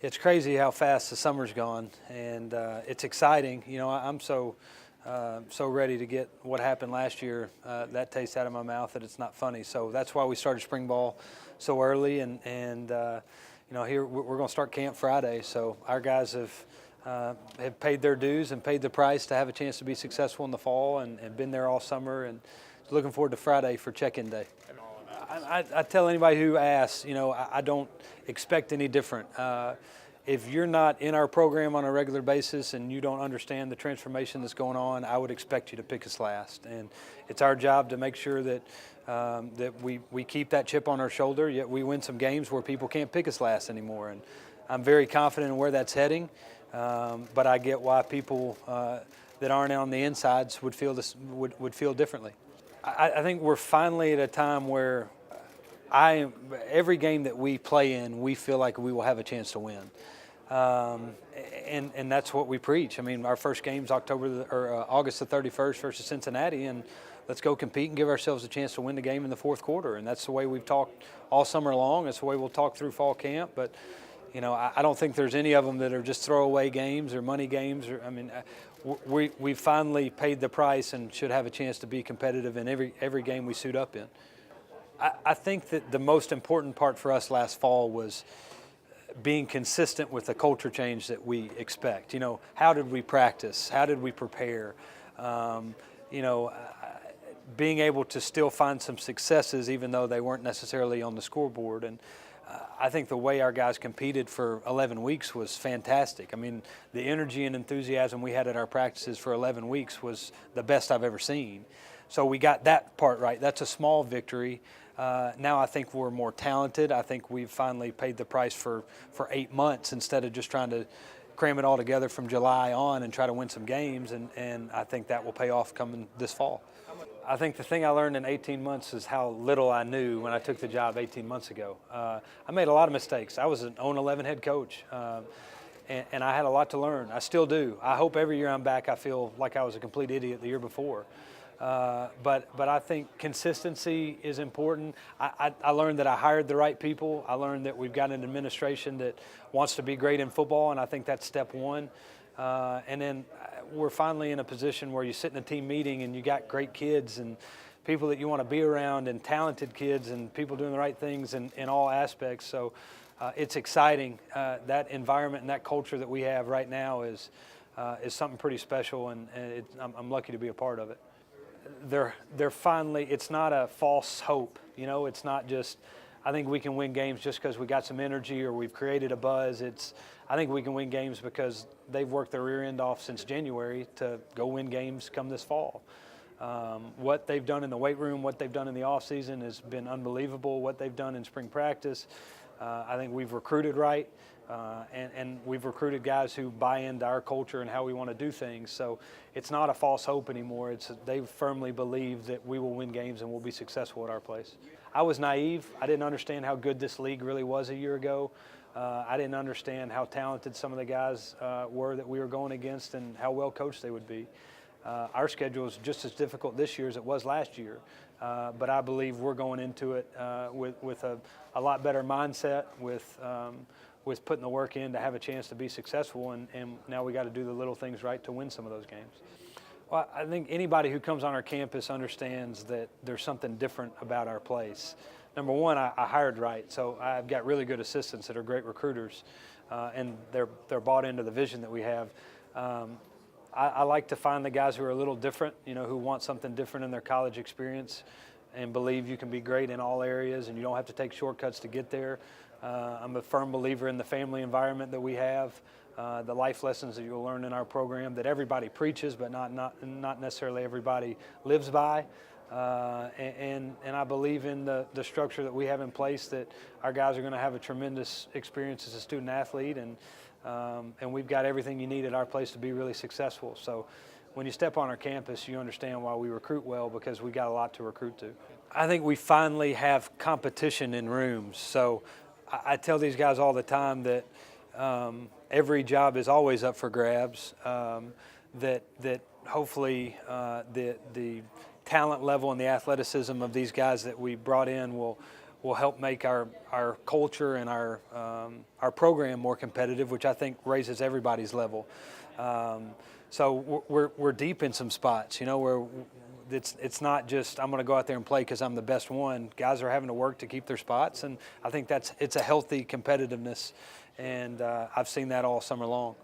It's crazy how fast the summer's gone, and it's exciting. I'm so ready to get what happened last year, that taste out of my mouth, that it's not funny. So that's why we started spring ball so early, and here we're going to start camp Friday. So our guys have paid their dues and paid the price to have a chance to be successful in the fall, and been there all summer, and looking forward to Friday for check-in day. I tell anybody who asks, I don't expect any different. If you're not in our program on a regular basis and you don't understand the transformation that's going on, I would expect you to pick us last. And it's our job to make sure that we keep that chip on our shoulder, yet we win some games where people can't pick us last anymore. And I'm very confident in where that's heading, but I get why people that aren't on the insides would feel differently. I think we're finally at a time where every game that we play in, we feel like we will have a chance to win. And that's what we preach. I mean, our first game's August the 31st versus Cincinnati, and let's go compete and give ourselves a chance to win the game in the fourth quarter. And that's the way we've talked all summer long. That's the way we'll talk through fall camp. But, I don't think there's any of them that are just throwaway games or money games. We finally paid the price and should have a chance to be competitive in every game we suit up in. I think that the most important part for us last fall was being consistent with the culture change that we expect. How did we practice? How did we prepare? Being able to still find some successes even though they weren't necessarily on the scoreboard. And I think the way our guys competed for 11 weeks was fantastic. I mean, the energy and enthusiasm we had at our practices for 11 weeks was the best I've ever seen. So we got that part right. That's a small victory. Now I think we're more talented. I think we've finally paid the price for 8 months instead of just trying to cram it all together from July on and try to win some games, and I think that will pay off coming this fall. I think the thing I learned in 18 months is how little I knew when I took the job 18 months ago. I made a lot of mistakes. I was an 0-11 head coach, and I had a lot to learn. I still do. I hope every year I'm back I feel like I was a complete idiot the year before. But I think consistency is important. I learned that I hired the right people. I learned that we've got an administration that wants to be great in football, and I think that's step one. And then we're finally in a position where you sit in a team meeting and you got great kids and people that you want to be around, and talented kids and people doing the right things in all aspects. So it's exciting. That environment and that culture that we have right now is something pretty special, and I'm lucky to be a part of it. They're finally, it's not a false hope. It's not just, I think we can win games just because we got some energy or we've created a buzz. I think we can win games because they've worked their rear end off since January to go win games come this fall. What they've done in the weight room, what they've done in the off season has been unbelievable. What they've done in spring practice, I think we've recruited right. And we've recruited guys who buy into our culture and how we want to do things. So it's not a false hope anymore. They firmly believe that we will win games and we'll be successful at our place. I was naive. I didn't understand how good this league really was a year ago. I didn't understand how talented some of the guys were that we were going against and how well coached they would be. Our schedule is just as difficult this year as it was last year. But I believe we're going into it with a lot better mindset, with putting the work in to have a chance to be successful, and now we got to do the little things right to win some of those games. Well, I think anybody who comes on our campus understands that there's something different about our place. Number one, I hired right, so I've got really good assistants that are great recruiters, and they're bought into the vision that we have. I like to find the guys who are a little different, who want something different in their college experience and believe you can be great in all areas and you don't have to take shortcuts to get there. I'm a firm believer in the family environment that we have, the life lessons that you'll learn in our program that everybody preaches, but not necessarily everybody lives by. And I believe in the structure that we have in place, that our guys are going to have a tremendous experience as a student athlete, and we've got everything you need at our place to be really successful. So when you step on our campus, you understand why we recruit well, because we got a lot to recruit to. I think we finally have competition in rooms. So I tell these guys all the time that every job is always up for grabs, that hopefully the talent level and the athleticism of these guys that we brought in will will help make our culture and our program more competitive, which I think raises everybody's level. So we're deep in some spots, you know, where it's not just I'm going to go out there and play because I'm the best one. Guys are having to work to keep their spots, and I think it's a healthy competitiveness, and I've seen that all summer long.